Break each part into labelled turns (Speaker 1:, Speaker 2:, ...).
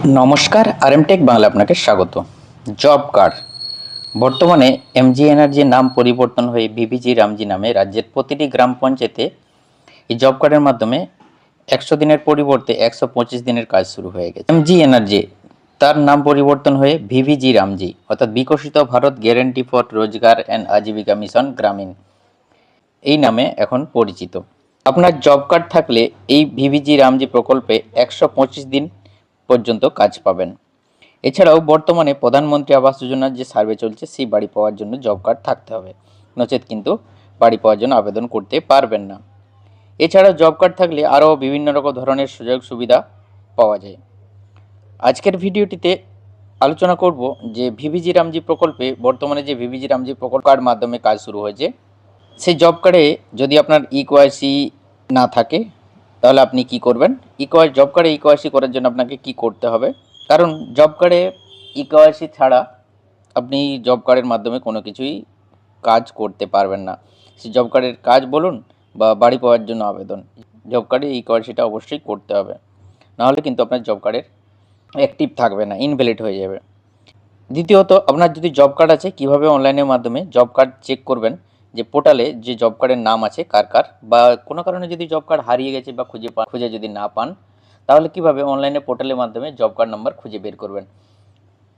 Speaker 1: নমস্কার, আরএমটেক বাংলা আপনাকে স্বাগত। জব কার্ড বর্তমানে এমজি এনার্জির নাম পরিবর্তন হয়ে ভিভিজি রামজি নামে রাজ্যের প্রতিটি গ্রাম পঞ্চায়েতে এই জব কার্ডের মাধ্যমে 100 দিনের পরিবর্তে 125 দিনের কাজ শুরু হয়ে গেছে। এমজি এনার্জি তার নাম পরিবর্তন হয়ে ভিভিজি রামজি অর্থাৎ বিকশিত ভারত গ্যারান্টি ফর রোজগার অ্যান্ড আজীবিকা মিশন গ্রামীণ এই নামে এখন পরিচিত। আপনার জব কার্ড থাকলে এই ভিভিজি রামজি প্রকল্পে 125 দিন পর্যন্ত কাজ পাবেন। এছাড়াও বর্তমানে প্রধানমন্ত্রী আবাস যোজনার যে সার্ভে চলছে সেই বাড়ি পাওয়ার জন্য জব কার্ড থাকতে হবে, নচেত কিন্তু বাড়ি পাওয়ার জন্য আবেদন করতে পারবেন না। এছাড়াও জব কার্ড থাকলে আরও বিভিন্ন রকম ধরনের সুযোগ সুবিধা পাওয়া যায়। আজকের ভিডিওটিতে আলোচনা করব যে ভিভিজি রামজি প্রকল্পে বর্তমানে যে ভিভিজি রামজি প্রকল্পের মাধ্যমে কাজ শুরু হয়েছে সেই জব কার্ডে যদি আপনার ইকেওয়াইসি না থাকে তাহলে আপনি কি করবেন। জব কার্ডে ইকেওয়াইসি করার জন্য আপনাকে কি করতে হবে, কারণ জব কার্ডে ইকেওয়াইসি ছাড়া আপনি জব কার্ডের মাধ্যমে কোনো কিছুই কাজ করতে পারবেন না। সে জব কার্ডের কাজ বলুন বা বাড়ি পাওয়ার জন্য আবেদন, জব কার্ডে ইকেওয়াইসিটা অবশ্যই করতে হবে, নাহলে কিন্তু আপনার জব কার্ডের অ্যাক্টিভ থাকবে না, ইনভ্যালিড হয়ে যাবে। দ্বিতীয়ত, আপনার যদি জব কার্ড আছে কিভাবে অনলাইনের মাধ্যমে জব কার্ড চেক করবেন, যে পোর্টালে যে জব কার্ডের নাম আছে কার কার, বা কোনো কারণে যদি জব কার্ড হারিয়ে গেছে বা খুঁজে যদি না পান তাহলে কিভাবে অনলাইনে পোর্টালের মাধ্যমে জব কার্ড নাম্বার খুঁজে বের করবেন।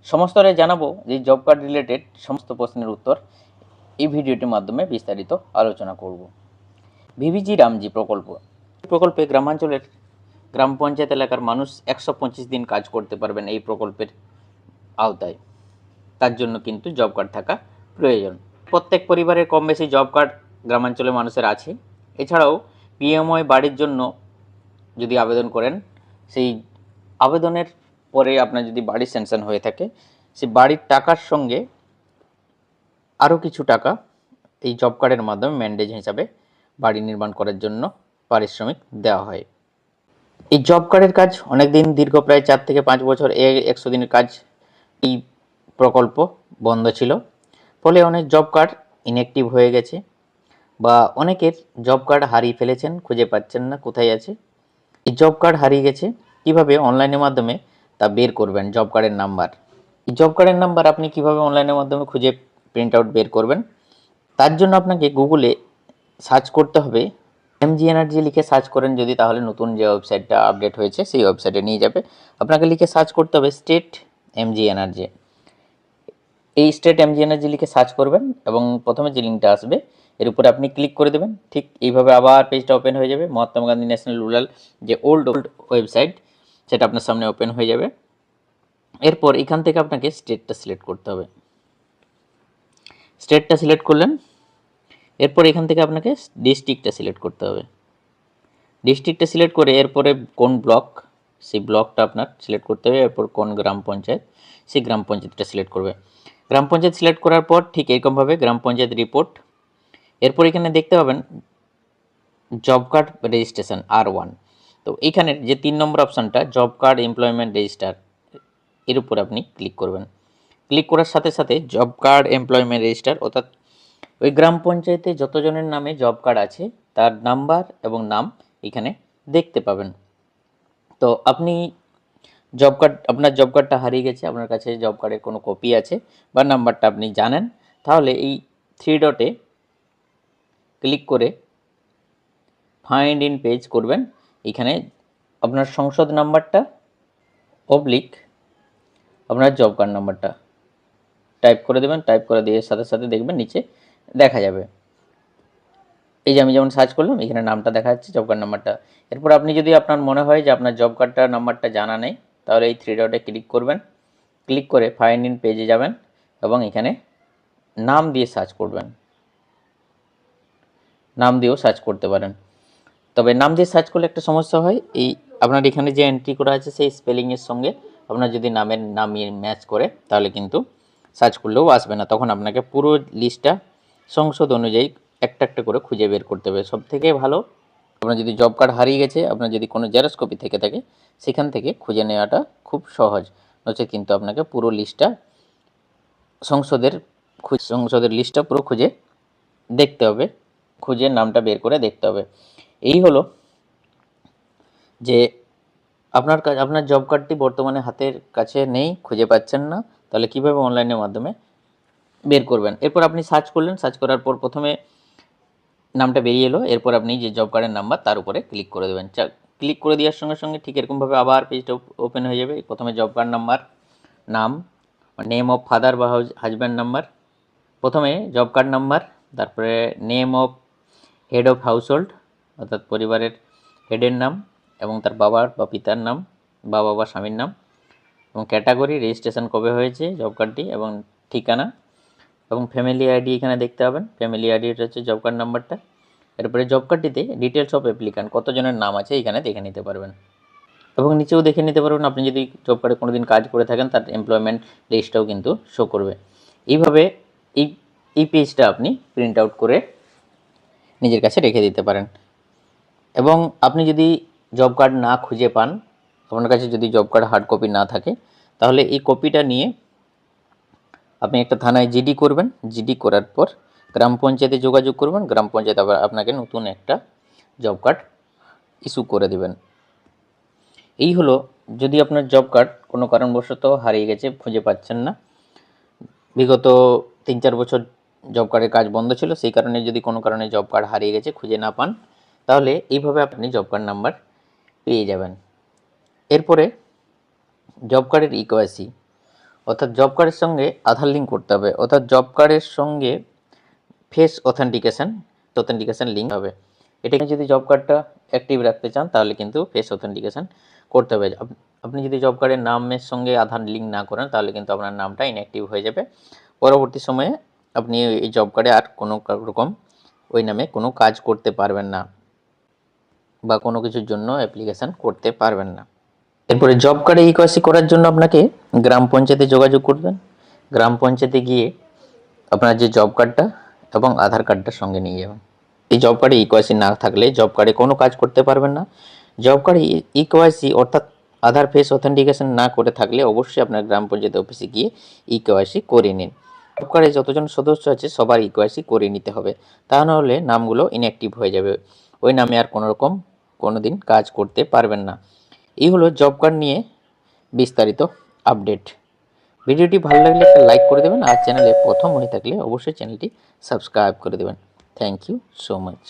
Speaker 1: সমস্তটাই জানাবো যে জব কার্ড রিলেটেড সমস্ত প্রশ্নের উত্তর এই ভিডিওটির মাধ্যমে বিস্তারিত আলোচনা করব। ভিভিজি রামজি প্রকল্পে গ্রামাঞ্চলের গ্রাম পঞ্চায়েত এলাকার মানুষ 125 দিন কাজ করতে পারবেন এই প্রকল্পের আওতায়। তার জন্য কিন্তু জব কার্ড থাকা প্রয়োজন। প্রত্যেক পরিবারের কম বেশি জব কার্ড গ্রামাঞ্চলের মানুষের আছে। এছাড়াও পিএমওয়াই বাড়ির জন্য যদি আবেদন করেন, সেই আবেদনের পরে আপনার যদি বাড়ি স্যাংশন হয়ে থাকে সেই বাড়ির টাকার সঙ্গে আরও কিছু টাকা এই জব কার্ডের মাধ্যমে ম্যান্ডেজ হিসাবে বাড়ি নির্মাণ করার জন্য পারিশ্রমিক দেওয়া হয়। এই জব কার্ডের কাজ অনেক দিন দীর্ঘ প্রায় 4 থেকে 5 বছর 100 দিনের কাজ এই প্রকল্প বন্ধ ছিল, ফলে অনেক জব কার্ড ইনঅ্যাক্টিভ হয়ে গেছে বা অনেকের জব কার্ড হারিয়ে ফেলেছেন, খুঁজে পাচ্ছেন না কোথায় আছে। এই জব কার্ড হারিয়ে গেছে কিভাবে অনলাইনের মাধ্যমে তা বের করবেন। জব কার্ডের নাম্বার, এই জব কার্ডের নাম্বার আপনি কিভাবে অনলাইনের মাধ্যমে খুঁজে প্রিন্ট আউট বের করবেন, তার জন্য আপনাকে গুগলে সার্চ করতে হবে। এমজি এনার্জি লিখে সার্চ করেন যদি, তাহলে নতুন যে ওয়েবসাইটটা আপডেট হয়েছে সেই ওয়েবসাইটে নিয়ে যাবে। আপনাকে লিখে সার্চ করতে হবে স্টেট এমজি এনার্জি। এই স্টেট এমজি এনার্জি লিখে সার্চ করবেন এবং প্রথমে যে লিঙ্কটা আসবে এর উপরে আপনি ক্লিক করে দেবেন। ঠিক এইভাবে আবার পেজটা ওপেন হয়ে যাবে। মহাত্মা গান্ধী ন্যাশনাল রুরাল যে ওল্ড ওয়েবসাইট সেটা আপনার সামনে ওপেন হয়ে যাবে। এরপর এখান থেকে আপনাকে স্টেটটা সিলেক্ট করতে হবে। স্টেটটা সিলেক্ট করলেন, এরপর এখান থেকে আপনাকে ডিস্ট্রিক্টটা সিলেক্ট করতে হবে। ডিস্ট্রিক্টটা সিলেক্ট করে এরপরে কোন ব্লক সেই ব্লকটা আপনার সিলেক্ট করতে হবে। এরপর কোন গ্রাম পঞ্চায়েত সেই গ্রাম পঞ্চায়েতটা সিলেক্ট করবে। গ্রাম পঞ্চায়েত সিলেক্ট করার পর ঠিক এরকমভাবে গ্রাম পঞ্চায়েত রিপোর্ট। এরপর এখানে দেখতে পাবেন জব কার্ড রেজিস্ট্রেশন R1। তো এইখানের যে 3 নম্বর অপশানটা জব কার্ড এমপ্লয়মেন্ট রেজিস্টার, এর উপর আপনি ক্লিক করবেন। ক্লিক করার সাথে সাথে জব কার্ড এমপ্লয়মেন্ট রেজিস্টার অর্থাৎ ওই গ্রাম পঞ্চায়েতে যতজনের নামে জব কার্ড আছে তার নাম্বার এবং নাম এখানে দেখতে পাবেন। তো আপনি আপনার জব কার্ডটা হারিয়ে গেছে, আপনার কাছে জব কার্ডের কোনো কপি আছে বা নাম্বারটা আপনি জানেন, তাহলে এই 3 ডটে ক্লিক করে ফাইন্ড ইন পেজ করবেন। এখানে আপনার সংসদ নাম্বারটা অবলিক আপনার জব কার্ড নাম্বারটা টাইপ করে দেবেন। টাইপ করে দিয়ে সাথে সাথে দেখবেন নিচে দেখা যাবে। এই যে আমি যেমন সার্চ করলাম এখানে নামটা দেখা যাচ্ছে, জব কার্ড নাম্বারটা। এরপর আপনি যদি আপনার মনে হয় যে আপনার জব কার্ডটার নাম্বারটা জানা নেই, তাহলে এই 3 ডটে ক্লিক করবেন। ক্লিক করে ফাইন্ড ইন পেজে যাবেন এবং এখানে নাম দিয়ে সার্চ করবেন। নাম দিয়েও সার্চ করতে পারেন। তবে নাম দিয়ে সার্চ করলে একটা সমস্যা হয়, এই আপনার এখানে যে এন্ট্রি করা আছে সেই স্পেলিংয়ের সঙ্গে আপনার যদি নাম ম্যাচ করে তাহলে কিন্তু সার্চ করলেও আসবে না। তখন আপনাকে পুরো লিস্টটা সংসদ অনুযায়ী একটা একটা করে খুঁজে বের করতে হবে। সবথেকে ভালো, আপনার যদি জব কার্ড হারিয়ে গেছে, আপনার যদি কোনো জেরক্স কপি থেকে থাকে সেখান থেকে খুঁজে নেওয়াটা খুব সহজ। নচেত কিন্তু আপনাকে পুরো লিস্টটা সংসদের লিস্টটা পুরো খুঁজে দেখতে হবে, খুঁজে নামটা বের করে দেখতে হবে। এই হলো যে আপনার জব কার্ডটি বর্তমানে হাতের কাছে নেই, খুঁজে পাচ্ছেন না, তাহলে কিভাবে অনলাইনের মাধ্যমে বের করবেন? এরপর আপনি সার্চ করলেন, সার্চ করার পর প্রথমে নামটা বেরিয়ে এলো, এরপর আপনি যে জব কার্ডের নাম্বার তার উপরে ক্লিক করে দেবেন। ক্লিক করে দেওয়ার সঙ্গে সঙ্গে ঠিক এরকমভাবে আবার পেজটা ওপেন হয়ে যাবে। প্রথমে জব কার্ড নাম্বার, নাম, নেম অফ ফাদার বা হাজব্যান্ড নাম্বার, প্রথমে জব কার্ড নাম্বার, তারপরে name of head of household অর্থাৎ পরিবারের হেডের নাম এবং তার বাবার বা পিতার নাম, বাবা বা স্বামীর নাম, এবং ক্যাটাগরি, রেজিস্ট্রেশন কবে হয়েছে জব কার্ডটি, এবং ঠিকানা, এবং ফ্যামিলি আইডি এখানে দেখতে পাবেন। ফ্যামিলি আইডি হচ্ছে জব কার্ড নাম্বারটা। এরপরে জব কার্ডটিতে ডিটেলস অফ অ্যাপ্লিক্যান্ট, কতজনের নাম আছে এখানে দেখে নিতে পারবেন, এবং নিচেও দেখে নিতে পারবেন আপনি যদি জব কার্ডে কোনো দিন কাজ করে থাকেন তার এমপ্লয়মেন্ট লিস্টটাও কিন্তু শো করবে। এইভাবে এই পেজটা আপনি প্রিন্ট আউট করে নিজের কাছে রেখে দিতে পারেন। এবং আপনি যদি জব কার্ড না খুঁজে পান, আপনার কাছে যদি জব কার্ড হার্ড কপি না থাকে, তাহলে এই কপিটা নিয়ে আপনি একটা থানায় জিডি করবেন। জিডি করার পর গ্রাম পঞ্চায়েতে যোগাযোগ করবেন। গ্রাম পঞ্চায়েত আবার আপনাকে নতুন একটা জব কার্ড ইস্যু করে দেবেন। এই হলো, যদি আপনার জব কার্ড কোনো কারণবশত হারিয়ে গেছে, খুঁজে পাচ্ছেন না, বিগত 3-4 বছর জব কার্ডের কাজ বন্ধ ছিল, সেই কারণে যদি কোনো কারণে জব কার্ড হারিয়ে গেছে, খুঁজে না পান, তাহলে এইভাবে আপনি জব কার্ড নাম্বার পেয়ে যাবেন। এরপরে জব কার্ডের ইকেওয়াইসি, অর্থাৎ জব কার্ডের সঙ্গে আধার লিঙ্ক করতে হবে, অর্থাৎ জব কার্ডের সঙ্গে ফেস অথেন্টিকেশন লিঙ্ক হবে। এটাকে যদি জব কার্ডটা অ্যাক্টিভ রাখতে চান তাহলে কিন্তু ফেস অথেন্টিকেশন করতে হবে। আপনি যদি জব কার্ডের নামের সঙ্গে আধার লিঙ্ক না করেন তাহলে কিন্তু আপনার নামটা ইনঅ্যাক্টিভ হয়ে যাবে। পরবর্তী সময়ে আপনি এই জব কার্ডে আর কোনো রকম ওই নামে কোনো কাজ করতে পারবেন না বা কোনো কিছুর জন্য অ্যাপ্লিকেশান করতে পারবেন না। এরপরে জব কার্ডে ইকেওয়াইসি করার জন্য আপনাকে গ্রাম পঞ্চায়েতে যোগাযোগ করবেন। গ্রাম পঞ্চায়েতে গিয়ে আপনার যে জব কার্ডটা এবং আধার কার্ডটা সঙ্গে নিয়ে যাবেন। এই জব কার্ডে ইকেওয়াইসি না থাকলে জব কার্ডে কোনো কাজ করতে পারবেন না। জব কার্ডে ইকেওয়াইসি অর্থাৎ আধার ফেস অথেন্টিকেশন না করে থাকলে অবশ্যই আপনার গ্রাম পঞ্চায়েত অফিসে গিয়ে ইকেওয়াইসি করে নিন। জব কার্ডে যতজন সদস্য আছে সবার ইকেওয়াইসি করে নিতে হবে, তা নাহলে নামগুলো ইনঅ্যাক্টিভ হয়ে যাবে, ওই নামে আর কোনো দিন কাজ করতে পারবেন না। এই হলো জব কার্ড নিয়ে বিস্তারিত আপডেট। ভিডিওটি ভালো লাগলে একটা লাইক করে দেবেন, আর চ্যানেলে প্রথম হয়ে থাকলে অবশ্যই চ্যানেলটি সাবস্ক্রাইব করে দেবেন। Thank you so much.